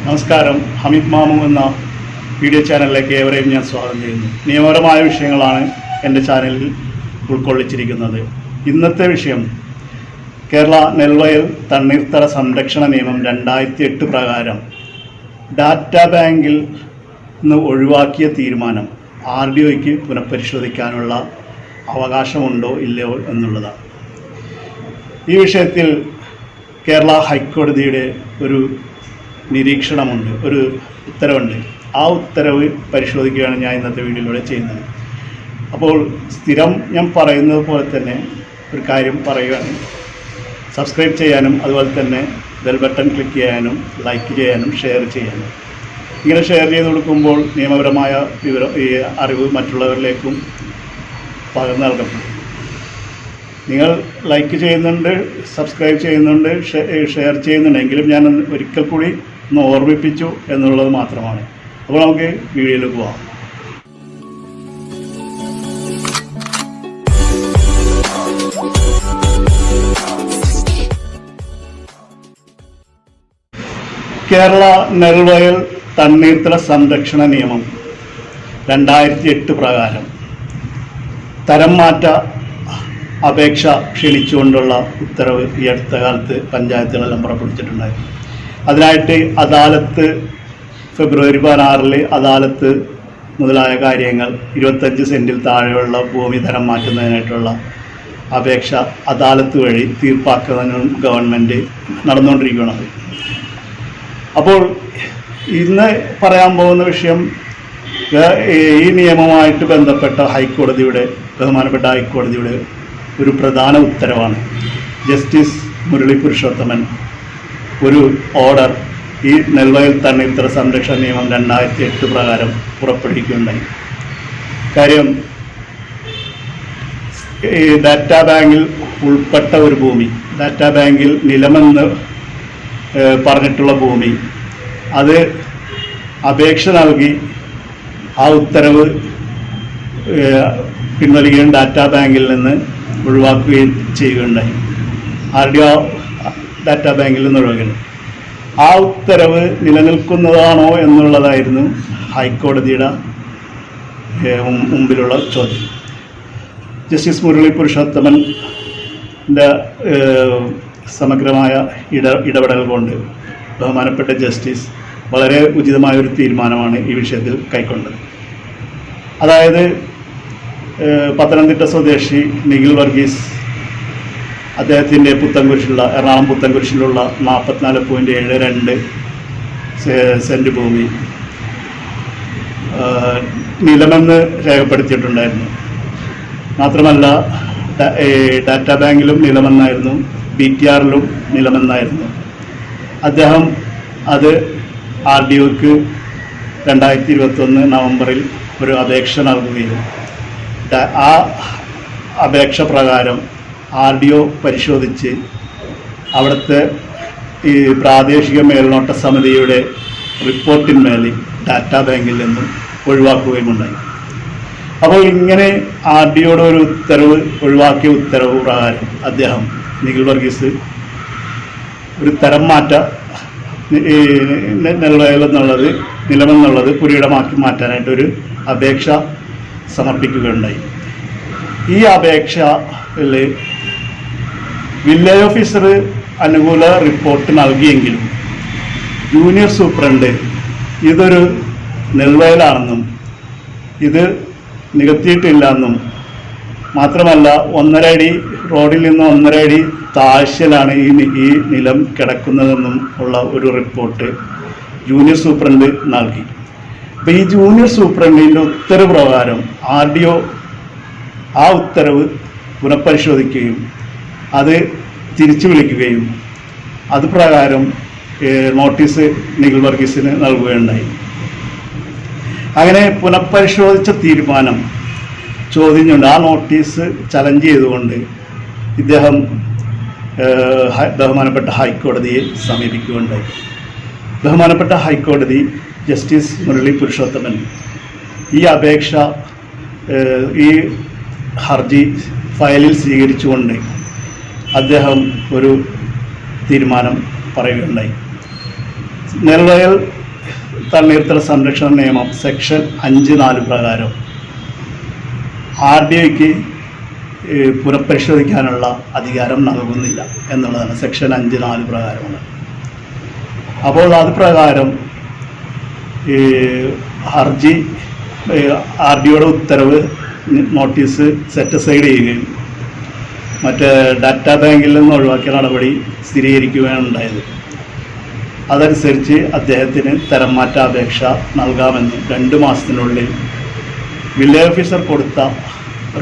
നമസ്കാരം. ഹമീദ് മാമു എന്ന വീഡിയോ ചാനലിലേക്ക് ഏവരെയും ഞാൻ സ്വാഗതം ചെയ്യുന്നു. നിയമപരമായ വിഷയങ്ങളാണ് എൻ്റെ ചാനലിൽ ഉൾക്കൊള്ളിച്ചിരിക്കുന്നത്. ഇന്നത്തെ വിഷയം കേരള നെൽവയൽ തണ്ണീർത്തട സംരക്ഷണ നിയമം 2008 പ്രകാരം ഡാറ്റാ ബാങ്കിൽ നിന്ന് ഒഴിവാക്കിയ തീരുമാനം RDOയ്ക്ക് പുനഃപരിശോധിക്കാനുള്ള അവകാശമുണ്ടോ ഇല്ലയോ എന്നുള്ളതാണ്. ഈ വിഷയത്തിൽ കേരള ഹൈക്കോടതിയുടെ ഒരു നിരീക്ഷണമുണ്ട്, ഒരു ഉത്തരവുണ്ട്. ആ ഉത്തരവ് പരിശോധിക്കുകയാണ് ഞാൻ ഇന്നത്തെ വീഡിയോയിലൂടെ ചെയ്യുന്നത്. അപ്പോൾ സ്ഥിരം ഞാൻ പറയുന്നത് പോലെ തന്നെ ഒരു കാര്യം പറയുകയാണ്. സബ്സ്ക്രൈബ് ചെയ്യാനും അതുപോലെ തന്നെ ബെൽ ബട്ടൺ ക്ലിക്ക് ചെയ്യാനും ലൈക്ക് ചെയ്യാനും ഷെയർ ചെയ്യാനും. ഇങ്ങനെ ഷെയർ ചെയ്ത് കൊടുക്കുമ്പോൾ നിയമപരമായ അറിവ് മറ്റുള്ളവരിലേക്കും പകർന്നു നൽകപ്പെടും. നിങ്ങൾ ലൈക്ക് ചെയ്യുന്നുണ്ട്, സബ്സ്ക്രൈബ് ചെയ്യുന്നുണ്ട്, ഷെയർ ചെയ്യുന്നുണ്ടെങ്കിലും ഞാൻ ഒരിക്കൽ കൂടി ഒന്ന് ഓർമ്മിപ്പിച്ചു എന്നുള്ളത് മാത്രമാണ്. അപ്പോൾ നമുക്ക് വീഡിയോയിൽ പോവാം. കേരള നെൽവയൽ തണ്ണീർത്തട സംരക്ഷണ നിയമം 2008 പ്രകാരം തരം മാറ്റ അപേക്ഷ ക്ഷണിച്ചുകൊണ്ടുള്ള ഉത്തരവ് ഈ അടുത്ത കാലത്ത് പഞ്ചായത്തുകളെല്ലാം പുറപ്പെടുവിച്ചിട്ടുണ്ടായിരുന്നു. അതിനായിട്ട് അദാലത്ത് ഫെബ്രുവരി 16 അദാലത്ത് മുതലായ കാര്യങ്ങൾ 25 സെൻറ്റിൽ താഴെയുള്ള ഭൂമി തരം മാറ്റുന്നതിനായിട്ടുള്ള അപേക്ഷ അദാലത്ത് വഴി തീർപ്പാക്കുന്നതിനും ഗവൺമെൻറ് നടന്നുകൊണ്ടിരിക്കുന്നത്. അപ്പോൾ ഇന്ന് പറയാൻ പോകുന്ന വിഷയം ഈ നിയമവുമായിട്ട് ബന്ധപ്പെട്ട ബഹുമാനപ്പെട്ട ഹൈക്കോടതിയുടെ ഒരു പ്രധാന ഉത്തരവാണ്. ജസ്റ്റിസ് മുരളി പുരുഷോത്തമൻ ഒരു ഓർഡർ ഈ നെൽവയൽ തണ്ണീർത്തട സംരക്ഷണ നിയമം 2008 പ്രകാരം പുറപ്പെടുവിക്കുകയുണ്ടായി. കാര്യം ഈ ഡാറ്റാ ബാങ്കിൽ ഉൾപ്പെട്ട ഒരു ഭൂമി, ഡാറ്റാ ബാങ്കിൽ നിലമെന്ന് പറഞ്ഞിട്ടുള്ള ഭൂമി, അത് അപേക്ഷ നൽകി ആ ഉത്തരവ് പിൻവലിക്കുകയും ഡാറ്റാ ബാങ്കിൽ നിന്ന് ഒഴിവാക്കുകയും ചെയ്യുകയുണ്ടായി. RDO ഡാറ്റാ ബാങ്കിൽ നിന്ന് ഒഴിവാക്കുന്നത്. ആ ഉത്തരവ് നിലനിൽക്കുന്നതാണോ എന്നുള്ളതായിരുന്നു ഹൈക്കോടതിയുടെ മുമ്പിലുള്ള ചോദ്യം. ജസ്റ്റിസ് മുരളി പുരുഷോത്തമൻ്റെ സമഗ്രമായ ഇടപെടൽ കൊണ്ട് ബഹുമാനപ്പെട്ട ജസ്റ്റിസ് വളരെ ഉചിതമായ ഒരു തീരുമാനമാണ് ഈ വിഷയത്തിൽ കൈക്കൊണ്ടത്. അതായത് പത്തനംതിട്ട സ്വദേശി നിഖിൽ വർഗീസ് അദ്ദേഹത്തിൻ്റെ എറണാകുളം പുത്തൻകുരിശിലുള്ള 44.72 സെൻറ്റ് ഭൂമി നിലമെന്ന് രേഖപ്പെടുത്തിയിട്ടുണ്ടായിരുന്നു. മാത്രമല്ല ഡാറ്റാ ബാങ്കിലും നിലമെന്നായിരുന്നു, BTRലും നിലമെന്നായിരുന്നു. അദ്ദേഹം അത് RDOയ്ക്ക് 2021 നവംബറിൽ ഒരു അപേക്ഷ നൽകുകയും ആ അപേക്ഷ പ്രകാരം RDO പരിശോധിച്ച് അവിടുത്തെ ഈ പ്രാദേശിക മേൽനോട്ട സമിതിയുടെ റിപ്പോർട്ടിന്മേൽ ഡാറ്റാ ബാങ്കിൽ നിന്നും ഒഴിവാക്കുകയുമുണ്ടായി. അപ്പോൾ ഇങ്ങനെ RDOയുടെ ഒരു ഉത്തരവ്, ഒഴിവാക്കിയ ഉത്തരവ് പ്രകാരം അദ്ദേഹം നിഖിൽ വർഗീസ് ഒരു തരം മാറ്റ നെൽവയൽ എന്നുള്ളത് നിലമെന്നുള്ളത് പുരയിടമാക്കി മാറ്റാനായിട്ടൊരു അപേക്ഷ സമർപ്പിക്കുകയുണ്ടായി. ഈ അപേക്ഷയിൽ വില്ലേജ് ഓഫീസർ അനുകൂല റിപ്പോർട്ട് നൽകിയെങ്കിലും ജൂനിയർ സൂപ്രണ്ട് ഇതൊരു നെൽവയലാണെന്നും ഇത് നികത്തിയിട്ടില്ലെന്നും മാത്രമല്ല 1.5 അടി റോഡിൽ നിന്ന് 1.5 അടി താഴ്ചയിലാണ് ഈ നിലം കിടക്കുന്നതെന്നും ഉള്ള ഒരു റിപ്പോർട്ട് ജൂനിയർ സൂപ്രണ്ട് നൽകി. അപ്പോൾ ഈ ജൂനിയർ സൂപ്രണ്ടിൻ്റെ ഉത്തരവ് പ്രകാരം RDO ആ ഉത്തരവ് പുനഃപരിശോധിക്കുകയും അത് തിരിച്ചു വിളിക്കുകയും അത് പ്രകാരം നോട്ടീസ് നിഖിൽ വർഗീസിന് നൽകുകയുണ്ടായി. അങ്ങനെ പുനഃപരിശോധിച്ച തീരുമാനം ചോദ്യം കൊണ്ട് ആ നോട്ടീസ് ചലഞ്ച് ചെയ്തുകൊണ്ട് ഇദ്ദേഹം ബഹുമാനപ്പെട്ട ഹൈക്കോടതിയെ സമീപിക്കുകയുണ്ടായി. ബഹുമാനപ്പെട്ട ഹൈക്കോടതി ജസ്റ്റിസ് മുരളി പുരുഷോത്തമൻ ഈ അപേക്ഷ ഈ ഹർജി ഫയലിൽ സ്വീകരിച്ചുകൊണ്ട് അദ്ദേഹം ഒരു തീരുമാനം പറയുകയുണ്ടായി. നെൽവയൽ തണ്ണീർത്തട സംരക്ഷണ നിയമം സെക്ഷൻ 5(4) പ്രകാരം RDOയ്ക്ക് പുനഃപരിശോധിക്കാനുള്ള അധികാരം നൽകുന്നില്ല എന്നുള്ളതാണ് സെക്ഷൻ 5(4) പ്രകാരമുള്ളത്. അപ്പോൾ അത് പ്രകാരം ഹർജി RDOയുടെ ഉത്തരവ് നോട്ടീസ് സെറ്റ് അസൈഡ് ചെയ്യുകയും മറ്റേ ഡാറ്റാ ബാങ്കിൽ നിന്ന് ഒഴിവാക്കിയ നടപടി സ്ഥിരീകരിക്കുകയാണ് ഉണ്ടായത്. അതനുസരിച്ച് അദ്ദേഹത്തിന് തരം മാറ്റ അപേക്ഷ നൽകാമെന്നും 2 മാസത്തിനുള്ളിൽ വില്ലേജ് ഓഫീസർ കൊടുത്ത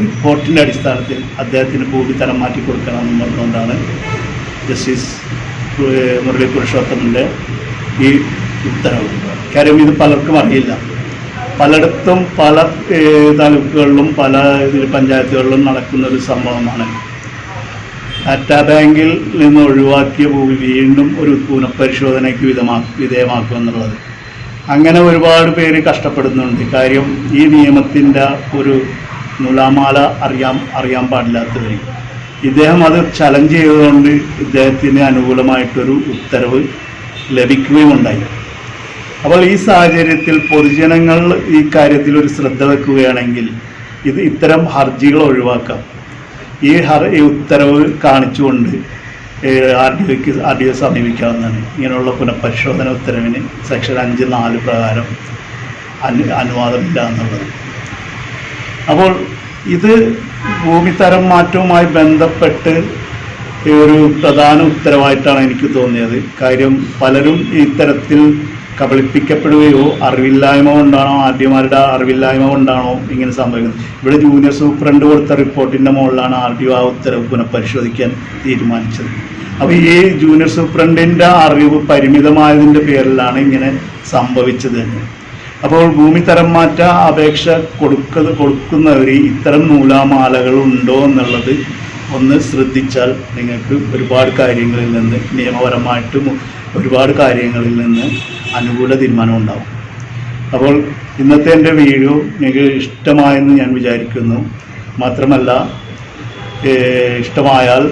റിപ്പോർട്ടിൻ്റെ അടിസ്ഥാനത്തിൽ അദ്ദേഹത്തിന് ഭൂമി തരം മാറ്റി കൊടുക്കണമെന്ന് പറഞ്ഞുകൊണ്ടാണ് ജസ്റ്റിസ് മുരളി പുരുഷോത്തമൻ്റെ ഈ ഉത്തരവ്. കാര്യം ഇത് പലർക്കും അറിയില്ല. പലയിടത്തും പല താലൂക്കുകളിലും പല പഞ്ചായത്തുകളിലും നടക്കുന്ന ഒരു സംഭവമാണ്. ഡാറ്റാ ബാങ്കിൽ നിന്ന് ഒഴിവാക്കിയ ഭൂമി വീണ്ടും ഒരു പുനഃപരിശോധനയ്ക്ക് വിധേയമാക്കുക എന്നുള്ളത്. അങ്ങനെ ഒരുപാട് പേര് കഷ്ടപ്പെടുന്നുണ്ട്. കാര്യം ഈ നിയമത്തിൻ്റെ ഒരു നൂലാമാല അറിയാൻ പാടില്ലാത്തവർ. ഇദ്ദേഹം അത് ചലഞ്ച് ചെയ്തതുകൊണ്ട് ഇദ്ദേഹത്തിന് അനുകൂലമായിട്ടൊരു ഉത്തരവ് ലഭിക്കുകയുമുണ്ടായി. അപ്പോൾ ഈ സാഹചര്യത്തിൽ പൊതുജനങ്ങൾ ഈ കാര്യത്തിൽ ഒരു ശ്രദ്ധ വെക്കുകയാണെങ്കിൽ ഇത്തരം ഹർജികൾ ഒഴിവാക്കാം. ഈ ഉത്തരവ് കാണിച്ചുകൊണ്ട് RDO സമീപിക്കാവുന്നതാണ്. ഇങ്ങനെയുള്ള പുനഃപരിശോധന ഉത്തരവിന് സെക്ഷൻ 5(4) പ്രകാരം അനുവാദമില്ല എന്നുള്ളത്. അപ്പോൾ ഇത് ഭൂമി തരം മാറ്റവുമായി ബന്ധപ്പെട്ട് ഒരു പ്രധാന ഉത്തരവായിട്ടാണ് എനിക്ക് തോന്നിയത്. കാര്യം പലരും ഇത്തരത്തിൽ കബളിപ്പിക്കപ്പെടുകയോ അറിവില്ലായ്മ കൊണ്ടാണോ RDOമാരുടെ അറിവില്ലായ്മ കൊണ്ടാണോ ഇങ്ങനെ സംഭവിക്കുന്നത്. ഇവിടെ ജൂനിയർ സൂപ്രണ്ട് കൊടുത്ത റിപ്പോർട്ടിൻ്റെ മുകളിലാണ് RDO ആ ഉത്തരവ് പുനഃപരിശോധിക്കാൻ തീരുമാനിച്ചത്. അപ്പോൾ ഈ ജൂനിയർ സൂപ്രണ്ടിൻ്റെ അറിവ് പരിമിതമായതിൻ്റെ പേരിലാണ് ഇങ്ങനെ സംഭവിച്ചത് തന്നെ. അപ്പോൾ ഭൂമി തരം മാറ്റ അപേക്ഷ കൊടുക്കുന്നവർ ഇത്തരം നൂലാമാലകൾ ഉണ്ടോ എന്നുള്ളത് ഒന്ന് ശ്രദ്ധിച്ചാൽ നിങ്ങൾക്ക് ഒരുപാട് കാര്യങ്ങളിൽ നിന്ന് നിയമപരമായിട്ടും ഒരുപാട് കാര്യങ്ങളിൽ നിന്ന് അനുകൂല തീരുമാനം ഉണ്ടാവും. അപ്പോൾ ഇന്നത്തെ എൻ്റെ വീഡിയോ നിങ്ങൾക്ക് ഇഷ്ടമായെന്ന് ഞാൻ വിചാരിക്കുന്നു. മാത്രമല്ല ഇഷ്ടമായാൽ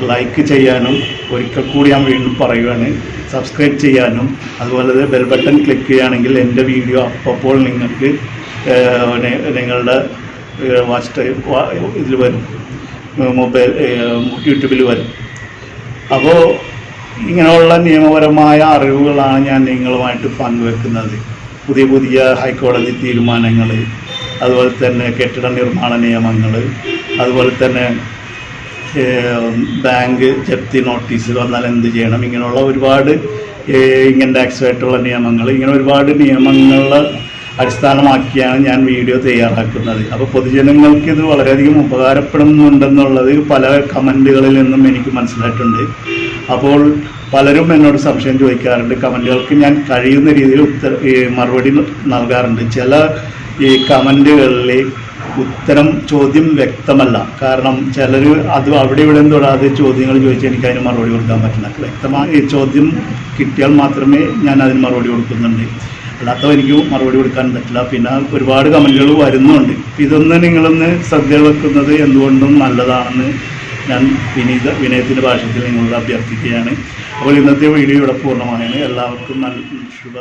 ലൈക്ക് ചെയ്യാനും ഒരിക്കൽ കൂടി ഞാൻ വീണ്ടും പറയുകയാണ് സബ്സ്ക്രൈബ് ചെയ്യാനും അതുപോലെ ബെൽ ബട്ടൺ ക്ലിക്ക് ചെയ്യുകയാണെങ്കിൽ എൻ്റെ വീഡിയോ അപ്പോൾ നിങ്ങൾക്ക് നിങ്ങളുടെ വാച്ച് ടൈം ഇതിൽ വരും, മൊബൈൽ യൂട്യൂബിൽ വരും. അപ്പോൾ ഇങ്ങനെയുള്ള നിയമപരമായ അറിവുകളാണ് ഞാൻ നിങ്ങളുമായിട്ട് പങ്കുവെക്കുന്നത്. പുതിയ ഹൈക്കോടതി തീരുമാനങ്ങൾ, അതുപോലെ തന്നെ കെട്ടിട നിർമ്മാണ നിയമങ്ങൾ, അതുപോലെ തന്നെ ബാങ്ക് ജപ്തി നോട്ടീസ് വന്നാൽ എന്ത് ചെയ്യണം, ഇങ്ങനെയുള്ള ഒരുപാട് ഇൻകം ടാക്സുമായിട്ടുള്ള നിയമങ്ങൾ, ഇങ്ങനെ ഒരുപാട് നിയമങ്ങൾ അടിസ്ഥാനമാക്കിയാണ് ഞാൻ വീഡിയോ തയ്യാറാക്കുന്നത്. അപ്പോൾ പൊതുജനങ്ങൾക്ക് ഇത് വളരെയധികം ഉപകാരപ്പെടുന്നുണ്ടെന്നുള്ളത് പല കമൻറ്റുകളിൽ നിന്നും എനിക്ക് മനസ്സിലായിട്ടുണ്ട്. അപ്പോൾ പലരും എന്നോട് സംശയം ചോദിക്കാറുണ്ട്. കമൻറ്റുകൾക്ക് ഞാൻ കഴിയുന്ന രീതിയിൽ മറുപടി നൽകാറുണ്ട്. ചില ഈ കമൻറ്റുകളിൽ ചോദ്യം വ്യക്തമല്ല. കാരണം ചിലർ അത് അവിടെ ഇവിടെ തൊടാതെ ചോദ്യങ്ങൾ ചോദിച്ചാൽ എനിക്ക് അതിന് മറുപടി കൊടുക്കാൻ പറ്റില്ല. വ്യക്തമായ ചോദ്യം കിട്ടിയാൽ മാത്രമേ ഞാൻ അതിന് മറുപടി കൊടുക്കുന്നുണ്ട്, അല്ലാത്തവ എനിക്ക് മറുപടി കൊടുക്കാൻ പറ്റില്ല. പിന്നെ ഒരുപാട് കമൻറ്റുകൾ വരുന്നുണ്ട്. ഇതൊന്ന് നിങ്ങളൊന്ന് ശ്രദ്ധ വെക്കുന്നത് എന്തുകൊണ്ടും നല്ലതാണെന്ന് ഞാൻ വിനയത്തിൻ്റെ ഭാഷയിൽ നിങ്ങളോട് അഭ്യർത്ഥിക്കുകയാണ്. അപ്പോൾ ഇന്നത്തെ വീഡിയോ ഇവിടെ പൂർണ്ണമായാണ്. എല്ലാവർക്കും നല്ല ശുഭ